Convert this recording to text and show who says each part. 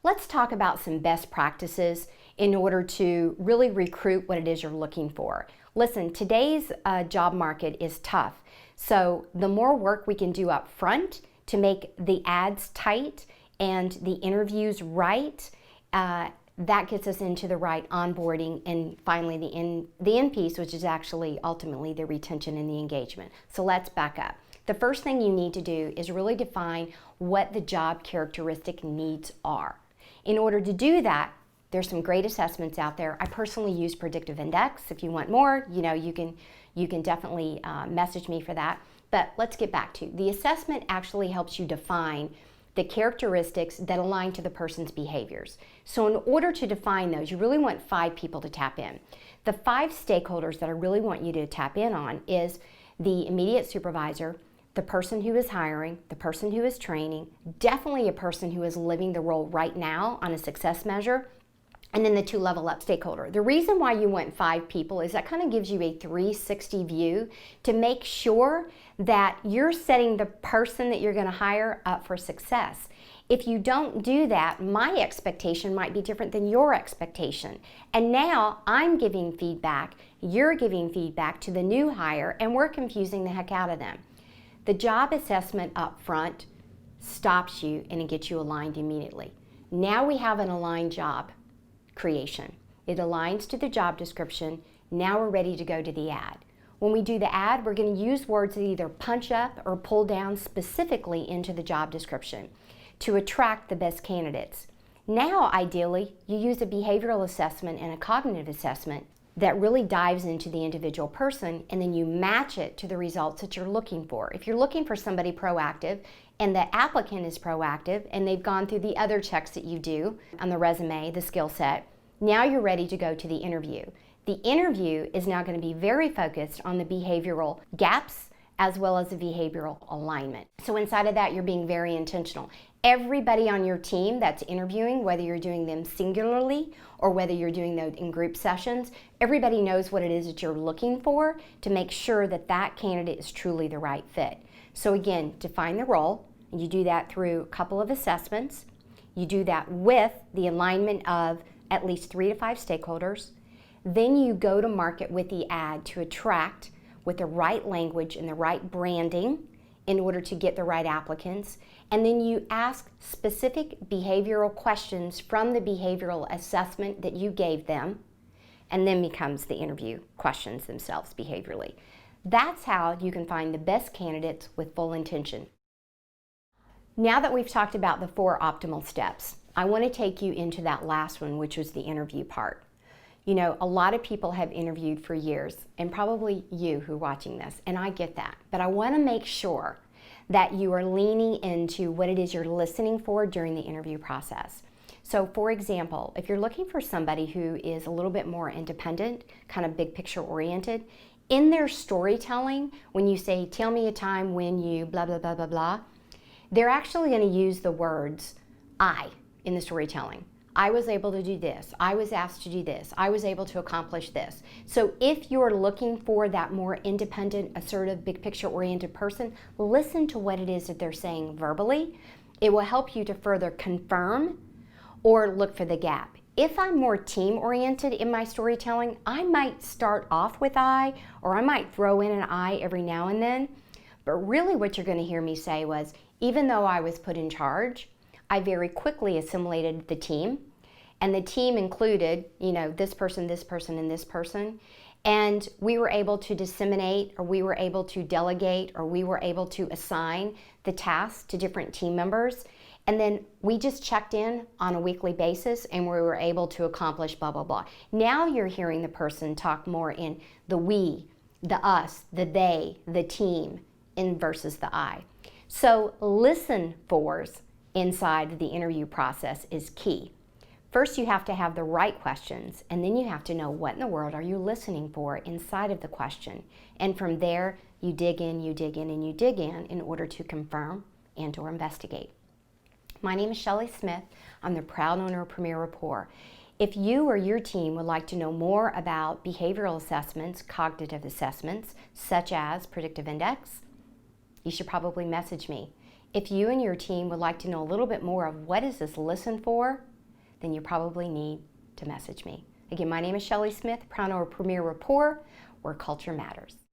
Speaker 1: Let's talk about some best practices in order to really recruit what it is you're looking for. Listen, today's job market is tough. So the more work we can do up front to make the ads tight and the interviews right, that gets us into the right onboarding and finally the end piece, which is actually ultimately the retention and the engagement. So let's back up. The first thing you need to do is really define what the job characteristic needs are. In order to do that, there's some great assessments out there. I personally use Predictive Index. If you want more, you can definitely message me for that. But let's get back to the assessment. Actually helps you define the characteristics that align to the person's behaviors. So in order to define those, you really want 5 people to tap in. The 5 stakeholders that I really want you to tap in on is the immediate supervisor, the person who is hiring, the person who is training, definitely a person who is living the role right now on a success measure, and then the 2 level up stakeholder. The reason why you want 5 people is that kind of gives you a 360 view to make sure that you're setting the person that you're going to hire up for success. If you don't do that, my expectation might be different than your expectation. And now I'm giving feedback, you're giving feedback to the new hire, and we're confusing the heck out of them. The job assessment up front stops you and it gets you aligned immediately. Now we have an aligned job creation. It aligns to the job description. Now we're ready to go to the ad. When we do the ad, we're going to use words that either punch up or pull down specifically into the job description to attract the best candidates. Now, ideally, you use a behavioral assessment and a cognitive assessment that really dives into the individual person, and then you match it to the results that you're looking for. If you're looking for somebody proactive and the applicant is proactive and they've gone through the other checks that you do on the resume, the skill set, now you're ready to go to the interview. The interview is now going to be very focused on the behavioral gaps as well as the behavioral alignment. So inside of that, you're being very intentional. Everybody on your team that's interviewing, whether you're doing them singularly or whether you're doing those in group sessions, everybody knows what it is that you're looking for to make sure that that candidate is truly the right fit. So again, define the role, and you do that through a couple of assessments. You do that with the alignment of at least 3 to 5 stakeholders. Then you go to market with the ad to attract with the right language and the right branding in order to get the right applicants. And then you ask specific behavioral questions from the behavioral assessment that you gave them, and then becomes the interview questions themselves behaviorally. That's how you can find the best candidates with full intention. Now that we've talked about the 4 optimal steps, I want to take you into that last one, which was the interview part. You know, a lot of people have interviewed for years, and probably you who are watching this, and I get that. But I want to make sure that you are leaning into what it is you're listening for during the interview process. So for example, if you're looking for somebody who is a little bit more independent, kind of big picture oriented, in their storytelling, when you say, tell me a time when you blah, blah, blah, blah, blah, they're actually going to use the words I in the storytelling. I was able to do this. I was asked to do this. I was able to accomplish this. So if you're looking for that more independent, assertive, big picture oriented person, listen to what it is that they're saying verbally. It will help you to further confirm or look for the gap. If I'm more team oriented in my storytelling, I might start off with I, or I might throw in an I every now and then. But really what you're going to hear me say was, even though I was put in charge, I very quickly assimilated the team. And the team included, this person, and this person. And we were able to disseminate, or we were able to delegate, or we were able to assign the tasks to different team members. And then we just checked in on a weekly basis and we were able to accomplish blah, blah, blah. Now you're hearing the person talk more in the we, the us, the they, the team, in versus the I. So listen fors inside the interview process is key. First, you have to have the right questions, and then you have to know what in the world are you listening for inside of the question. And from there, you dig in, you dig in, and you dig in order to confirm and or investigate. My name is Shelley Smith. I'm the proud owner of Premier Rapport. If you or your team would like to know more about behavioral assessments, cognitive assessments, such as Predictive Index, you should probably message me. If you and your team would like to know a little bit more of what is this listen for, then you probably need to message me. Again, my name is Shelley Smith, Pronto Premier Rapport, where culture matters.